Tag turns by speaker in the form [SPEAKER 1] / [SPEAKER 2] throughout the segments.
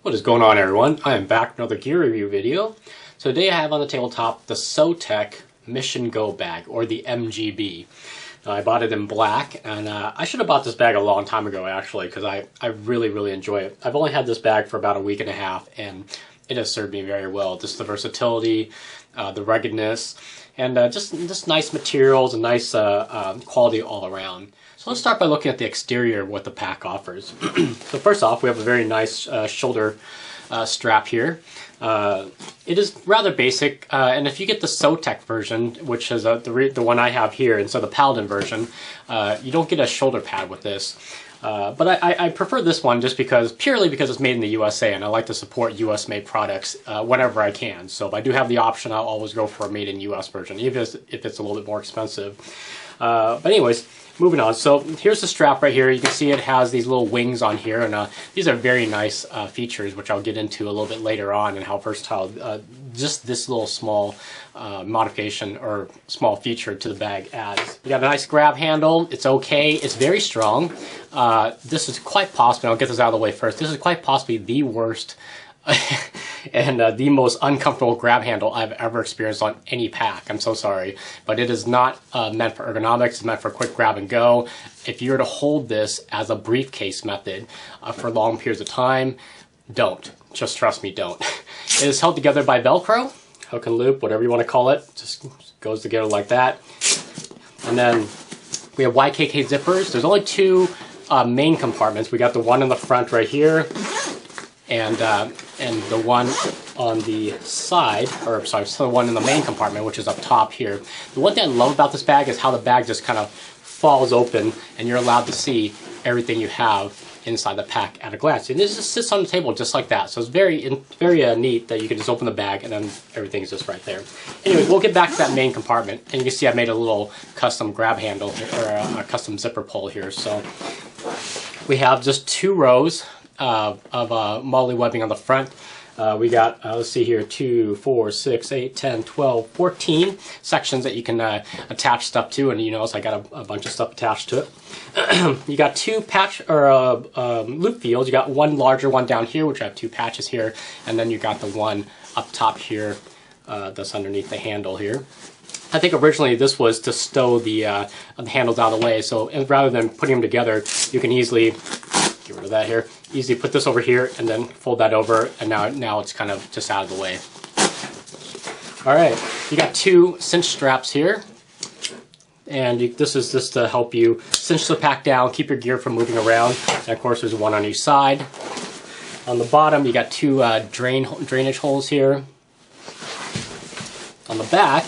[SPEAKER 1] What is going on, everyone? I am back with another gear review video. So today I have on the tabletop the SO Tech Mission Go bag, or the MGB. I bought it in black, and I should have bought this bag a long time ago actually, because I really enjoy it. I've only had this bag for about a week and a half, and it has served me very well. Just the versatility, the ruggedness, and just nice materials and nice quality all around. So let's start by looking at the exterior of what the pack offers. So first off, we have a very nice shoulder strap here. It is rather basic, and if you get the SO Tech version, which is the one I have here, instead of the Paladin version, you don't get a shoulder pad with this. But I prefer this one just purely because it's made in the USA, and I like to support US made products whenever I can. So if I do have the option, I'll always go for a made in US version, even if it's a little bit more expensive. But anyways, moving on. So here's the strap right here. You can see it has these little wings on here, and these are very nice features, which I'll get into a little bit later on, and how versatile just this little small modification or small feature to the bag adds. You got a nice grab handle. It's okay. It's very strong. This is quite possibly, I'll get this out of the way first, this is quite possibly the worst and the most uncomfortable grab handle I've ever experienced on any pack. I'm so sorry, but it is not meant for ergonomics. It's meant for quick grab and go. If you were to hold this as a briefcase method for long periods of time, don't. Just trust me, don't. It is held together by Velcro, hook and loop, whatever you want to call it. Just goes together like that. And then we have YKK zippers. There's only two main compartments. We got the one in the front right here, and the one on the side, or sorry, so the one in the main compartment, which is up top here. The one thing I love about this bag is how the bag just kind of falls open, and you're allowed to see everything you have inside the pack at a glance. And this just sits on the table just like that. So it's very neat that you can just open the bag and then everything's just right there. Anyways, we'll get back to that main compartment, and you can see I made a little custom grab handle or a custom zipper pull here. So we have just two rows of moly webbing on the front. We got, let's see here, 2, 4, 6, 8, 10, 12, 14 sections that you can attach stuff to, and you notice I got a bunch of stuff attached to it. You got two patch or loop fields. You got one larger one down here, which I have two patches here, and then you got the one up top here that's underneath the handle here. I think originally this was to stow the handles out of the way, so rather than putting them together, you can easily get rid of that here. Easily put this over here and then fold that over, and now it's kind of just out of the way. All right, you got two cinch straps here, and this is just to help you cinch the pack down, keep your gear from moving around. And of course, there's one on each side. On the bottom, you got two drainage holes here. On the back,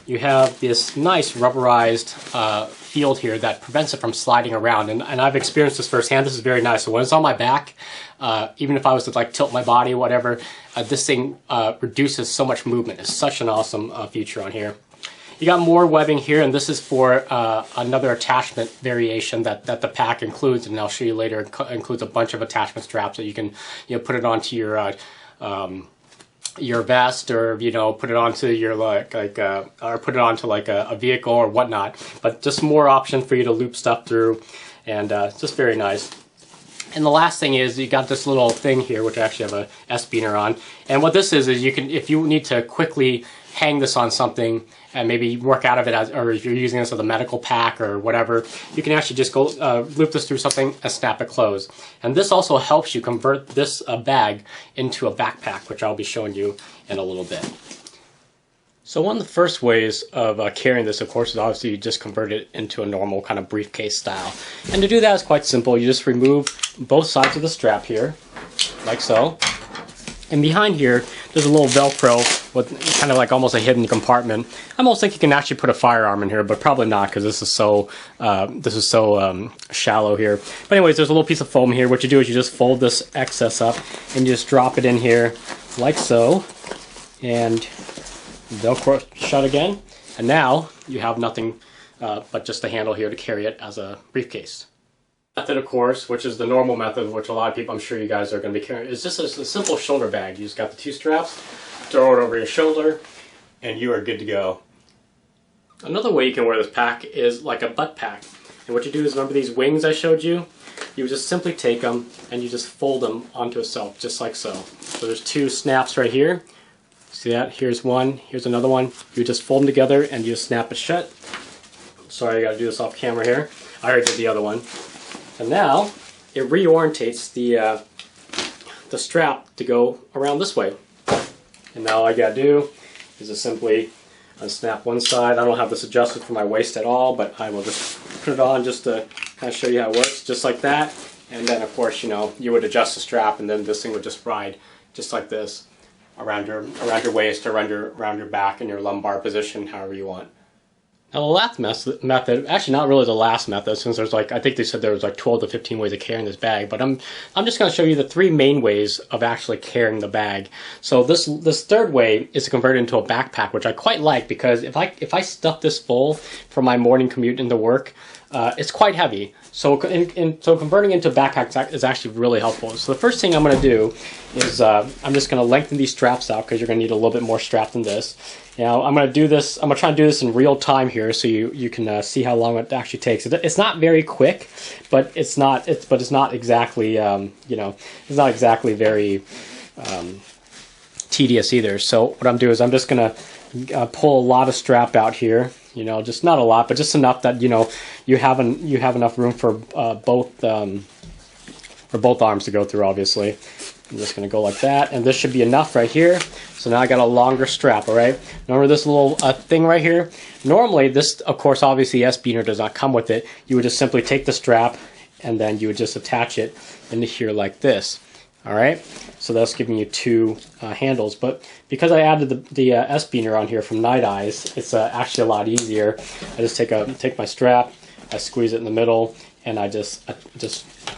[SPEAKER 1] you have this nice rubberized field here that prevents it from sliding around, and I've experienced this firsthand. This is very nice. So when it's on my back, even if I was to like tilt my body or whatever, this thing reduces so much movement. It's such an awesome feature on here. You got more webbing here, and this is for another attachment variation that the pack includes, and I'll show you later. It includes a bunch of attachment straps that you can put it onto your vest, or put it onto your or put it onto like a vehicle or whatnot. But just more option for you to loop stuff through, and it's just very nice. And the last thing is you got this little thing here, which I actually have a S-beaner on. And what this is you can, if you need to quickly hang this on something and maybe work out of it, or if you're using this as a medical pack or whatever, you can actually just go loop this through something and snap it closed. And this also helps you convert this bag into a backpack, which I'll be showing you in a little bit. So one of the first ways of carrying this, of course, is obviously you just convert it into a normal kind of briefcase style. And to do that is quite simple. You just remove both sides of the strap here, like so. And behind here, there's a little Velcro with kind of like almost a hidden compartment. I almost think you can actually put a firearm in here, but probably not, because this is so shallow here. But anyways, there's a little piece of foam here. What you do is you just fold this excess up and you just drop it in here like so, and Velcro shut again. And now you have nothing but just a handle here to carry it as a briefcase. Method, of course, which is the normal method, which a lot of people, I'm sure you guys are going to be carrying, is just a simple shoulder bag. You just got the two straps, throw it over your shoulder, and you are good to go. Another way you can wear this pack is like a butt pack. And what you do is, remember these wings I showed you? you would just simply take them and you just fold them onto itself, just like so. So there's two snaps right here. See that? Here's one, here's another one. You just fold them together and you snap it shut. Sorry, I gotta do this off camera here. I already did the other one. And now, it reorientates the strap to go around this way. And now all I gotta do is just simply unsnap one side. I don't have this adjusted for my waist at all, but I will just put it on just to kind of show you how it works, just like that. And then of course, you know, you would adjust the strap and then this thing would just ride just like this around your waist or around your back in your lumbar position, however you want. Now the last method, actually not really the last method, since there's like, I think they said there was like 12 to 15 ways of carrying this bag, but I'm just going to show you the 3 main ways of actually carrying the bag. So this third way is to convert it into a backpack, which I quite like, because if I stuff this full for my morning commute into work, it's quite heavy. So so converting into a backpack is actually really helpful. So the first thing I'm going to do is I'm just going to lengthen these straps out, because you're going to need a little bit more strap than this. Now I'm going to do this. I'm going to try and do this in real time here, so you can see how long it actually takes. It's not very quick, but it's not exactly you know, it's not exactly very tedious either. So what I'm doing is I'm just going to pull a lot of strap out here. You know, just not a lot, but just enough that, you know, you have enough room for both arms to go through. Obviously, I'm just going to go like that, and this should be enough right here. So now I got a longer strap. All right. Remember this little thing right here? Normally, this, of course, obviously S-beaner does not come with it. You would just simply take the strap, and then you would just attach it into here like this. All right, so that's giving you 2 handles, but because I added the S-beaner on here from Night Eyes, it's actually a lot easier. I just take my strap, I squeeze it in the middle, and I just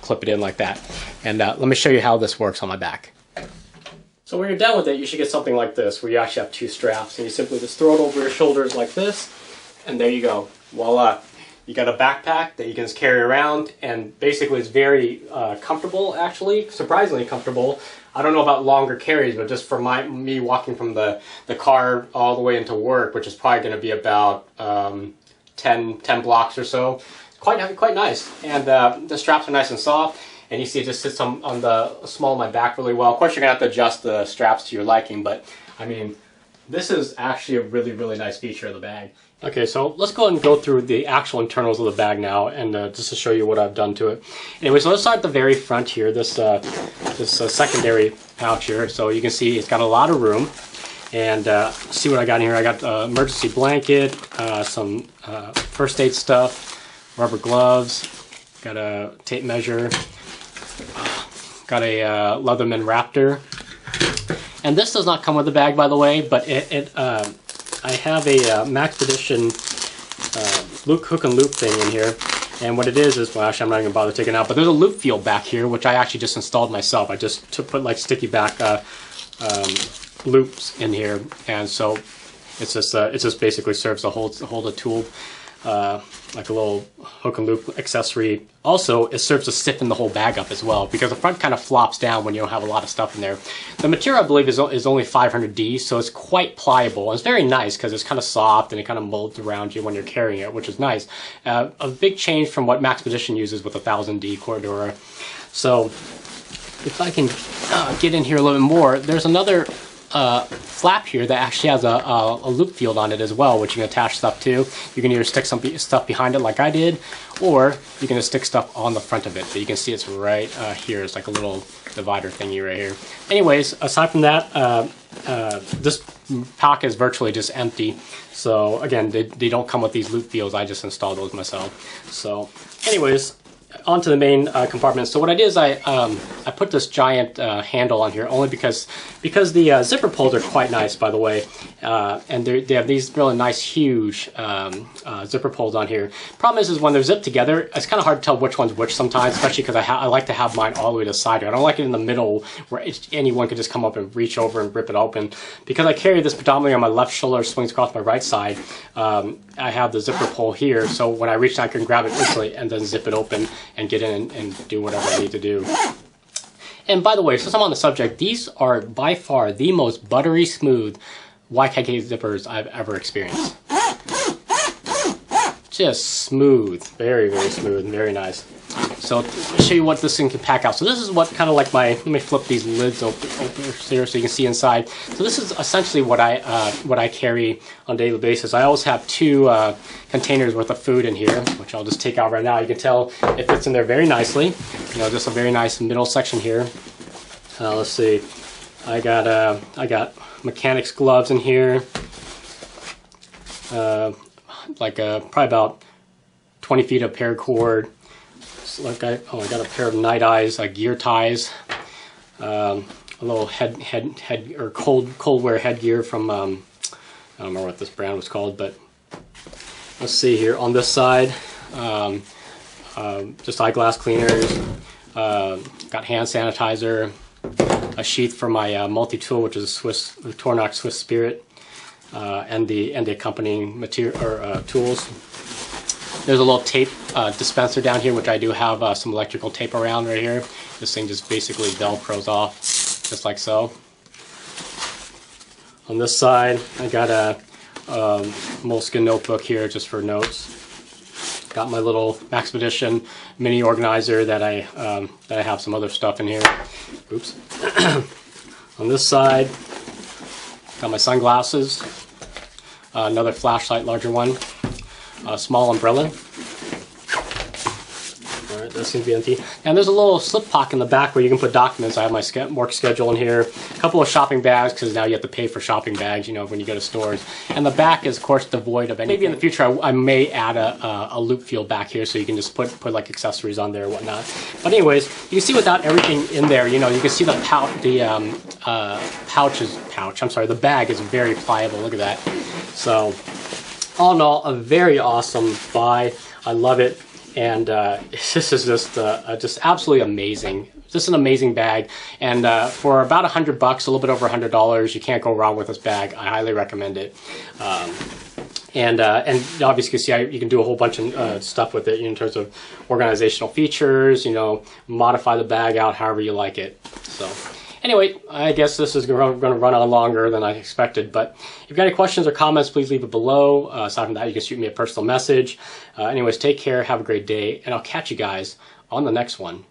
[SPEAKER 1] clip it in like that. And let me show you how this works on my back. So when you're done with it, you should get something like this, where you actually have 2 straps, and you simply just throw it over your shoulders like this, and there you go. Voila. You got a backpack that you can just carry around, and basically it's very comfortable, actually, surprisingly comfortable. I don't know about longer carries, but just for me walking from the car all the way into work, which is probably going to be about 10 blocks or so, quite nice. And the straps are nice and soft, and you see it just sits on the small of my back really well. Of course, you're going to have to adjust the straps to your liking, but I mean, this is actually a really nice feature of the bag. Okay, so let's go ahead and go through the actual internals of the bag now, and just to show you what I've done to it. Anyway, so let's start at the very front here, this secondary pouch here. So you can see it's got a lot of room, and see what I got in here. I got an emergency blanket, some first aid stuff, rubber gloves, got a tape measure, got a Leatherman Raptor. And this does not come with the bag, by the way, but I have a Maxpedition hook and loop thing in here, and what it is, well, actually I'm not even gonna bother taking it out, but there's a loop field back here, which I actually just installed myself. I just put like sticky back loops in here, and so it just basically serves to hold a tool, like a little hook and loop accessory. Also, it serves to stiffen the whole bag up as well, because the front kind of flops down when you don't have a lot of stuff in there. The material, I believe, is only 500D, so it's quite pliable. It's very nice because it's kind of soft and it kind of molds around you when you're carrying it, which is nice. A big change from what Maxpedition uses with a 1000D Cordura. So if I can get in here a little bit more, there's another flap here that actually has a loop field on it as well, which you can attach stuff to. You can either stick some stuff behind it like I did, or you can just stick stuff on the front of it. But you can see it's right here. It's like a little divider thingy right here. Anyways, aside from that, this pocket is virtually just empty. So again, they don't come with these loop fields. I just installed those myself. So anyways, onto the main compartment. So what I did is I put this giant handle on here only because the zipper pulls are quite nice, by the way, and they have these really nice huge zipper pulls on here. Problem is when they're zipped together, it's kind of hard to tell which one's which sometimes, especially because I like to have mine all the way to the side here. I don't like it in the middle where anyone could just come up and reach over and rip it open. Because I carry this predominantly on my left shoulder, swings across my right side, I have the zipper pull here, so when I reach, I can grab it instantly and then zip it open and get in and do whatever I need to do. And by the way, since I'm on the subject, these are by far the most buttery smooth YKK zippers I've ever experienced. just smooth, very, very smooth, and very nice. So I'll show you what this thing can pack out. So this is what kind of like my, let me flip these lids open here so you can see inside. So this is essentially what I carry on a daily basis. I always have 2 containers worth of food in here, which I'll just take out right now. You can tell it fits in there very nicely. You know, just a very nice middle section here. Let's see, I got mechanics gloves in here. Like probably about 20 feet of paracord. Like I got a pair of night eyes, gear ties, a little head or cold wear headgear from I don't remember what this brand was called, but let's see here on this side, just eyeglass cleaners, got hand sanitizer, a sheath for my multi-tool, which is Tornox Swiss Spirit, and the accompanying material or tools. There's a little tape dispenser down here, which I do have some electrical tape around right here. This thing just basically velcros off, just like so. On this side, I got a moleskin notebook here just for notes. Got my little Maxpedition mini organizer that I have some other stuff in here. Oops. On this side, got my sunglasses, another flashlight, larger one. A small umbrella. Alright, that seems to be empty. And there's a little slip pocket in the back where you can put documents. I have my work schedule in here. A couple of shopping bags, because now you have to pay for shopping bags, you know, when you go to stores. And the back is, of course, devoid of anything. Maybe in the future I may add a loop field back here so you can just put like accessories on there or whatnot. But anyways, you can see without everything in there, you know, you can see the the bag is very pliable. Look at that. So all in all, a very awesome buy. I love it, and this is just absolutely amazing. Just an amazing bag, and for about $100, a little bit over $100, you can't go wrong with this bag. I highly recommend it. And obviously, you can see you can do a whole bunch of stuff with it, you know, in terms of organizational features. You know, modify the bag out however you like it. So. Anyway, I guess this is going to run on longer than I expected, but if you've got any questions or comments, please leave it below. Aside from that, you can shoot me a personal message. Anyways, take care, have a great day, and I'll catch you guys on the next one.